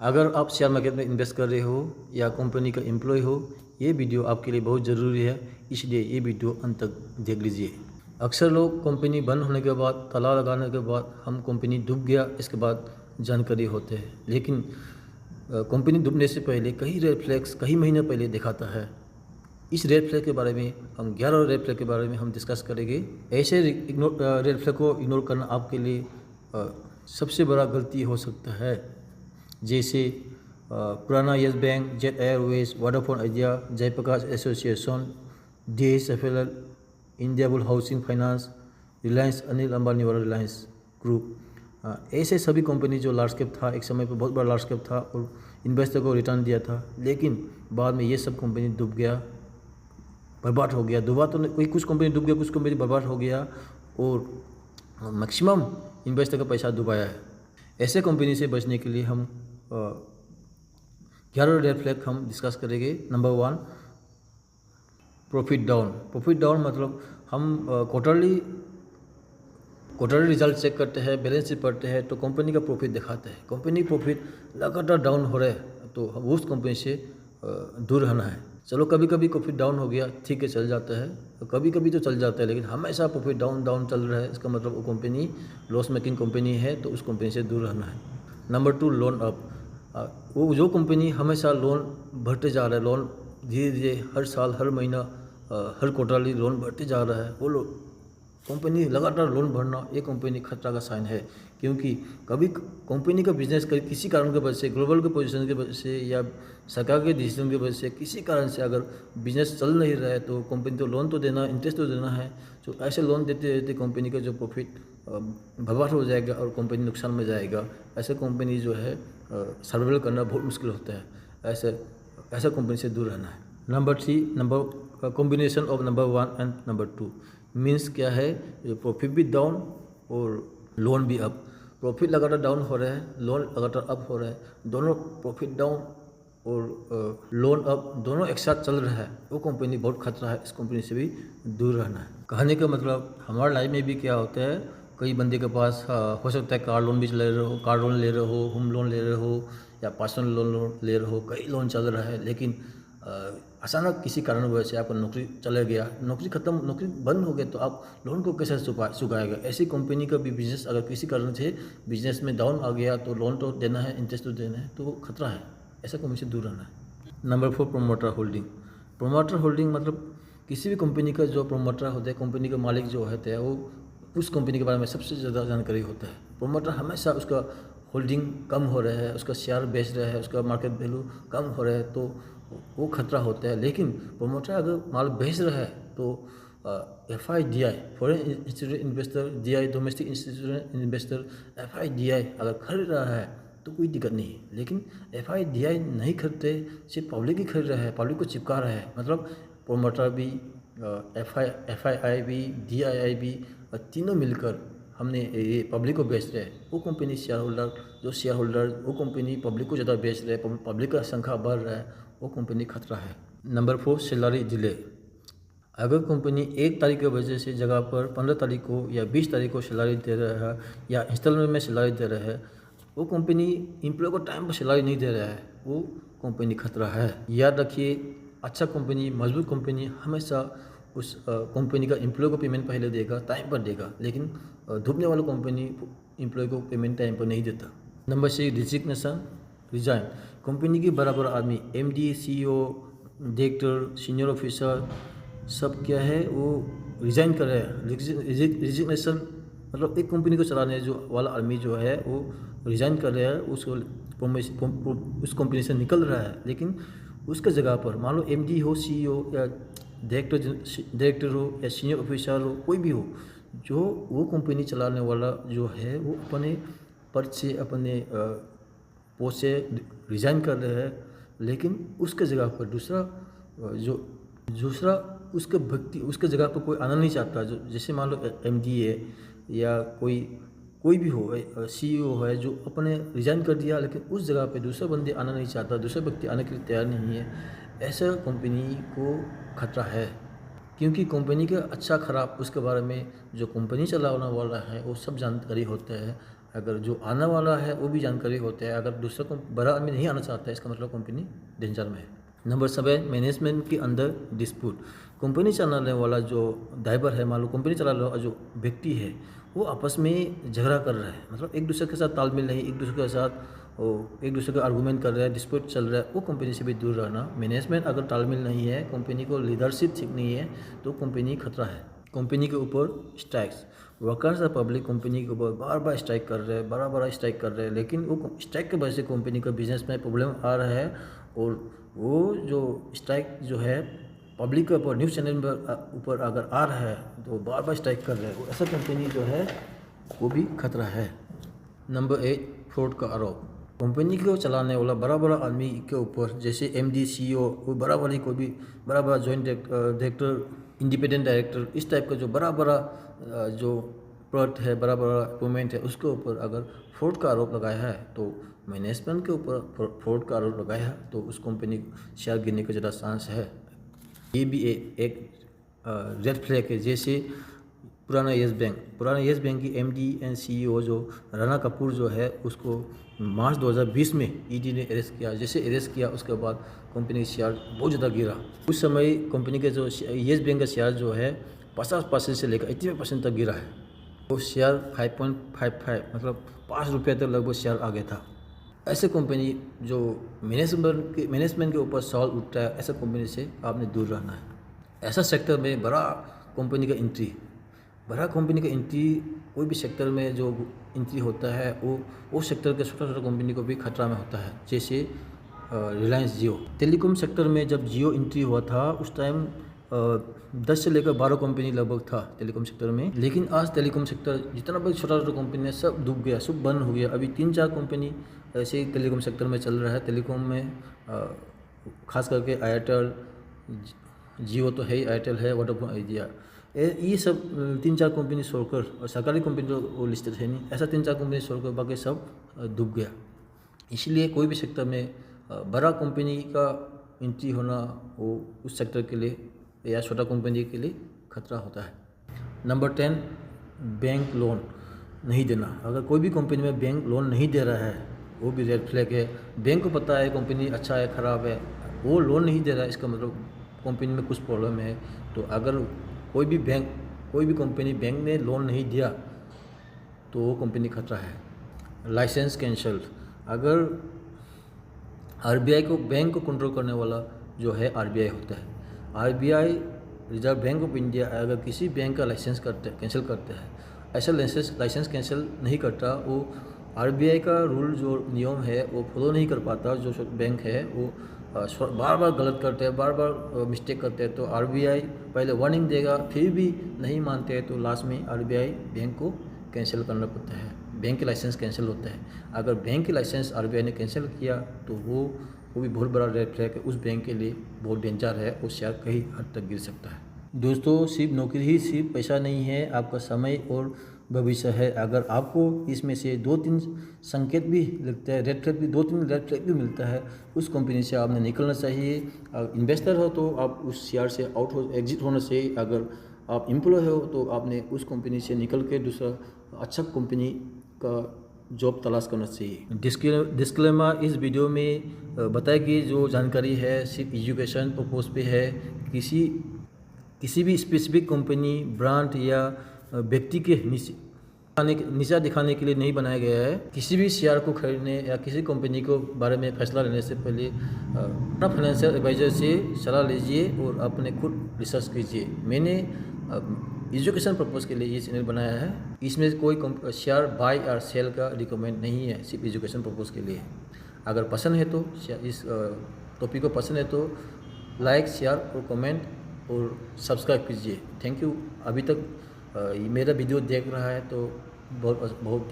अगर आप share market में इन्वेस्ट कर रहे हो या कंपनी का एम्प्लॉय हो, ये वीडियो आपके लिए बहुत ज़रूरी है, इसलिए ये वीडियो अंत तक देख लीजिए। अक्सर लोग कंपनी बंद होने के बाद, ताला लगाने के बाद, हम कंपनी डूब गया इसके बाद जानकारी होते हैं, लेकिन कंपनी डूबने से पहले कई रेड फ्लैग्स कई महीने पहले दिखाता है। इस रेड फ्लैग के बारे में हम 11 रेड फ्लैग के बारे में हम डिस्कस करेंगे। ऐसे रेड फ्लैग को इग्नोर करना आपके लिए सबसे बड़ा गलती हो सकता है, जैसे पुराना Yes Bank, Jet Airways, Vodafone Idea, Jaiprakash Association, DHFL, India Bull Housing Finance, Reliance, Anil Ambani वाला रिलायंस ग्रुप। ऐसे सभी कंपनी जो लार्ज कैप था, एक समय पर बहुत बड़ा लार्ज कैप था और इन्वेस्टर को रिटर्न दिया था, लेकिन बाद में ये सब कंपनी डूब गया, बर्बाद हो गया। डूबा तो कोई, कुछ कंपनी डूब गया, कुछ कंपनी बर्बाद हो गया और मैक्सिमम इन्वेस्टर का पैसा डुबाया है। ऐसे कंपनी से बचने के लिए हम 11 रेड फ्लैग हम डिस्कस करेंगे। Number 1, profit down. Profit down मतलब हम क्वार्टरली रिजल्ट चेक करते हैं, बैलेंस शीट पढ़ते हैं तो कंपनी का प्रॉफिट दिखाते हैं। कंपनी प्रॉफिट लगातार डाउन हो रहा है तो उस कंपनी से दूर रहना है। चलो कभी कभी प्रॉफिट डाउन हो गया, ठीक है, चल जाता है, कभी कभी तो चल जाता है, लेकिन हमेशा प्रॉफिट डाउन चल रहा है, इसका मतलब वो कंपनी लॉस मेकिंग कंपनी है, तो उस कंपनी से दूर रहना है। Number 2, loan up. वो जो कंपनी हमेशा लोन बढ़ते जा रहा है, लोन धीरे धीरे हर साल, हर महीना, हर क्वार्टरली लोन बढ़ते जा रहा है, वो कंपनी लगातार लोन भरना, ये कंपनी खतरा का साइन है। क्योंकि कभी कंपनी का बिजनेस किसी कारण की वजह से, ग्लोबल के पोजीशन की वजह से या सरकार के डिसीजन की वजह से, किसी कारण से अगर बिजनेस चल नहीं रहा है तो कंपनी तो लोन तो देना, इंटरेस्ट तो देना है। तो ऐसे लोन देते देते कंपनी का जो प्रॉफिट बर्बाद हो जाएगा और कंपनी नुकसान में जाएगा। ऐसे कंपनी जो है सर्वाइवल करना बहुत मुश्किल होता है। ऐसा कंपनी से दूर रहना है। Number 3, combination of number 1 and number 2 means क्या है, प्रॉफिट भी डाउन और लोन भी अप। प्रॉफिट लगातार डाउन हो रहा है, लोन लगातार अप हो रहा है, दोनों प्रॉफिट डाउन और लोन अप दोनों एक साथ चल रहा है, वो कंपनी बहुत खतरा है, इस कंपनी से भी दूर रहना है। कहने का मतलब हमारे लाइफ में भी क्या होता है, कई बंदे के पास हो सकता है कार लोन भी ले रहे हो, कार लोन ले रहे हो, होम लोन ले रहे हो या पर्सनल लोन ले रहे हो, कई लोन चल रहा है, लेकिन अचानक किसी कारण वजह से आपका नौकरी चला गया, नौकरी खत्म, नौकरी बंद हो गया, तो आप लोन को कैसे चुकाएगा। ऐसी कंपनी का भी बिजनेस अगर किसी कारण से बिजनेस में डाउन आ गया तो लोन तो देना है, इंटरेस्ट तो देना है, तो वो खतरा है, ऐसा कंपनी से दूर रहना है। Number 4, promoter holding. Promoter holding मतलब किसी भी कंपनी का जो प्रोमोटर होता है, कंपनी का मालिक जो होता है, वो उस कंपनी के बारे में सबसे ज़्यादा जानकारी होता है। प्रोमोटर हमेशा उसका होल्डिंग कम हो रहा है, उसका शेयर बेच रहा है, उसका मार्केट वैल्यू कम हो रहा है, तो वो खतरा होता है। लेकिन प्रोमोटर अगर माल बेच रहा है तो FIDI, foreign institutional investor, DI, domestic institutional investor, FIDI अगर खरीद रहा है तो कोई दिक्कत नहीं है। लेकिन FIDI नहीं खरीदते, सिर्फ पब्लिक ही खरीद रहा है, पब्लिक को चिपका रहा है, मतलब प्रोमोटर भी, FII भी, DII भी, तीनों मिलकर हमने ये पब्लिक को बेच रहे हैं। वो कंपनी शेयर होल्डर वो कंपनी पब्लिक को ज़्यादा बेच रहे हैं, पब्लिक का संख्या बढ़ रहा है, वो कंपनी खतरा है। Number 4, salary delay. अगर कंपनी 1 तारीख की वजह से जगह पर 15 तारीख को या 20 तारीख को सैलरी दे रहा है या इंस्टॉलमेंट में सैलरी दे रहा है, वो कंपनी एम्प्लॉय को टाइम पर सैलरी नहीं दे रहा है, वो कंपनी खतरा है। याद रखिए, अच्छा कंपनी, मजबूत कंपनी हमेशा उस कंपनी का एम्प्लॉय को पेमेंट पहले देगा, टाइम पर देगा, लेकिन डूबने वाला कंपनी एम्प्लॉय को पेमेंट टाइम पर नहीं देता। Number 6, resignation, resign. कंपनी के बराबर आदमी, MD, CEO, director, senior officer, सब क्या है, वो रिजाइन कर रहे हैं। रिजिग्नेशन मतलब एक कंपनी को चलाने जो वाला आदमी जो है वो रिजाइन कर रहा है, उस कंपनी से निकल रहा है, लेकिन उसके जगह पर मान लो MD हो, CEO या डायरेक्टर हो या सीनियर ऑफिसर हो, कोई भी हो, जो वो कंपनी चलाने वाला जो है वो अपने पद से, अपने पोस्ट से रिज़ाइन कर रहे हैं, लेकिन उसके जगह पर दूसरा उसके व्यक्ति उसके जगह पर कोई आना नहीं चाहता। जो जैसे मान लो MD है या कोई भी हो, CEO है, जो अपने रिज़ाइन कर दिया, लेकिन उस जगह पे दूसरा बंदे आना नहीं चाहता, दूसरा व्यक्ति आने के लिए तैयार नहीं है, ऐसा कंपनी को खतरा है। क्योंकि कंपनी के अच्छा खराब उसके बारे में जो कंपनी चलाने वाला है वो सब जानकारी होता है। अगर जो आने वाला है वो भी जानकारी होता है। अगर दूसरा को बड़ा आदमी नहीं आना चाहता है, इसका मतलब कंपनी डेंजर में है। नंबर 7, मैनेजमेंट के अंदर डिस्प्यूट। कंपनी चलाने वाला जो ड्राइवर है, मान लो कंपनी चलाने वाला जो व्यक्ति है, वो आपस में झगड़ा कर रहा है, मतलब एक दूसरे के साथ तालमेल नहीं, एक दूसरे के साथ एक दूसरे का आर्गूमेंट कर रहा है, डिस्प्यूट चल रहा है, वो कंपनी से भी दूर रहना। मैनेजमेंट अगर तालमेल नहीं है, कंपनी को लीडरशिप ठीक नहीं है, तो कंपनी खतरा है। कंपनी के ऊपर स्ट्राइक्स, वर्कर्स और पब्लिक कंपनी के ऊपर बार बार स्ट्राइक कर रहे हैं, बड़ा स्ट्राइक कर रहे हैं, लेकिन वो स्ट्राइक की वजह से कंपनी का बिजनेस में प्रॉब्लम आ रहा है। और वो जो स्ट्राइक जो है पब्लिक के ऊपर, न्यूज़ चैनल पर ऊपर अगर आ रहा है तो बार बार स्ट्राइक कर रहे हैं, ऐसा कंपनी जो है वो भी खतरा है। नंबर 8, फ्रॉड का आरोप। कंपनी को चलाने वाला बड़ा आदमी के ऊपर, जैसे MD CEO, वो बड़ा कोई भी बड़ा जॉइंट डायरेक्टर, इंडिपेंडेंट डायरेक्टर, इस टाइप का जो बड़ा जो प्रोडक्ट है, बड़ा अपोइंटमेंट है, उसके ऊपर अगर फ्रॉड का आरोप लगाया है, तो मैनेजमेंट के ऊपर फ्रॉड का आरोप लगाया है, तो उस कंपनी शेयर गिरने का ज़्यादा चांस है। ये भी एक रेड फ्लैग है। जैसे पुराना येस बैंक की MD एंड CEO जो राणा कपूर जो है, उसको मार्च 2020 में ED ने अरेस्ट किया। जैसे अरेस्ट किया उसके बाद कंपनी का शेयर बहुत ज़्यादा गिरा। उस समय कंपनी के जो येस बैंक का शेयर जो है 50% से लेकर 80% तक गिरा है। वो शेयर 5.55 मतलब 5 रुपये तक लगभग शेयर आ गया था। ऐसे कंपनी जो मैनेजमेंट के ऊपर सवाल उठता है, ऐसा कंपनी से आपने दूर रहना है। ऐसा सेक्टर में बड़ा कंपनी का एंट्री कोई भी सेक्टर में जो एंट्री होता है, वो सेक्टर के छोटा कंपनी को भी खतरा में होता है। जैसे रिलायंस जियो, टेलीकॉम सेक्टर में जब जियो एंट्री हुआ था, उस टाइम 10 से लेकर 12 कंपनी लगभग था टेलीकॉम सेक्टर में। लेकिन आज टेलीकॉम सेक्टर जितना भी छोटा कंपनी है, सब डूब गया, सब बंद हो गया। अभी 3-4 कंपनी ऐसे ही टेलीकॉम सेक्टर में चल रहा है। टेलीकॉम में खास करके एयरटेल, जियो तो है ही, एयरटेल है, वोडाफोन आइडिया, ये सब 3-4 कंपनी छोड़कर, और सरकारी कंपनी तो वो लिस्टेड है नहीं, ऐसा 3-4 कंपनी छोड़कर बाकी सब डूब गया। इसलिए कोई भी सेक्टर में बड़ा कंपनी का एंट्री होना वो उस सेक्टर के लिए या छोटा कंपनी के लिए खतरा होता है। नंबर 10, बैंक लोन नहीं देना। अगर कोई भी कंपनी में बैंक लोन नहीं दे रहा है, वो भी रेड फ्लैग है। बैंक को पता है कंपनी अच्छा है ख़राब है, वो लोन नहीं दे रहा है, इसका मतलब कंपनी में कुछ प्रॉब्लम है। तो अगर कोई भी कंपनी बैंक ने लोन नहीं दिया, तो वो कंपनी खतरा है। लाइसेंस कैंसल, अगर RBI को, बैंक को कंट्रोल करने वाला जो है RBI होता है। RBI, reserve bank of India, अगर किसी बैंक का लाइसेंस कैंसिल करते हैं, ऐसा लाइसेंस कैंसिल नहीं करता, वो RBI का रूल जो नियम है वो फॉलो नहीं कर पाता। जो बैंक है वो बार बार गलत करते हैं, बार बार मिस्टेक करते हैं, तो RBI पहले वार्निंग देगा, फिर भी नहीं मानते हैं, तो लास्ट में RBI बैंक को कैंसिल करना पड़ता है, बैंक के लाइसेंस कैंसिल होता है। अगर बैंक के लाइसेंस RBI ने कैंसिल किया, तो वो भी बहुत बड़ा रेड फ्लैग है, उस बैंक के लिए बहुत डेंजर है, उस शेयर कहीं हद तक गिर सकता है। दोस्तों, सिर्फ नौकरी ही सिर्फ पैसा नहीं है, आपका समय और भविष्य है। अगर आपको इसमें से 2-3 संकेत भी लगता है, रेड फ्लैग भी 2-3 रेड फ्लैग भी मिलता है, उस कंपनी से आपने निकलना चाहिए। इन्वेस्टर हो तो आप उस शेयर से एग्जिट होना चाहिए। अगर आप एम्प्लॉय हो तो आपने उस कंपनी से निकल के दूसरा अच्छा कंपनी का जॉब तलाश करना चाहिए। डिस्क्लेमर, इस वीडियो में बताया कि जो जानकारी है सिर्फ एजुकेशन पर्पस पे है, किसी भी स्पेसिफिक कंपनी, ब्रांड या व्यक्ति के निशा दिखाने के लिए नहीं बनाया गया है। किसी भी शेयर को खरीदने या किसी कंपनी को बारे में फैसला लेने से पहले अपना फाइनेंशियल एडवाइज़र से सलाह लीजिए और अपने खुद रिसर्च कीजिए। मैंने एजुकेशन पर्पज़ के लिए ये चैनल बनाया है, इसमें कोई शेयर बाय और सेल का रिकमेंड नहीं है, सिर्फ एजुकेशन पर्पज़ के लिए। अगर पसंद है तो इस टॉपिक को पसंद है तो लाइक, शेयर और कमेंट और सब्सक्राइब कीजिए। Thank you. अभी तक मेरा वीडियो देख रहा है तो बहुत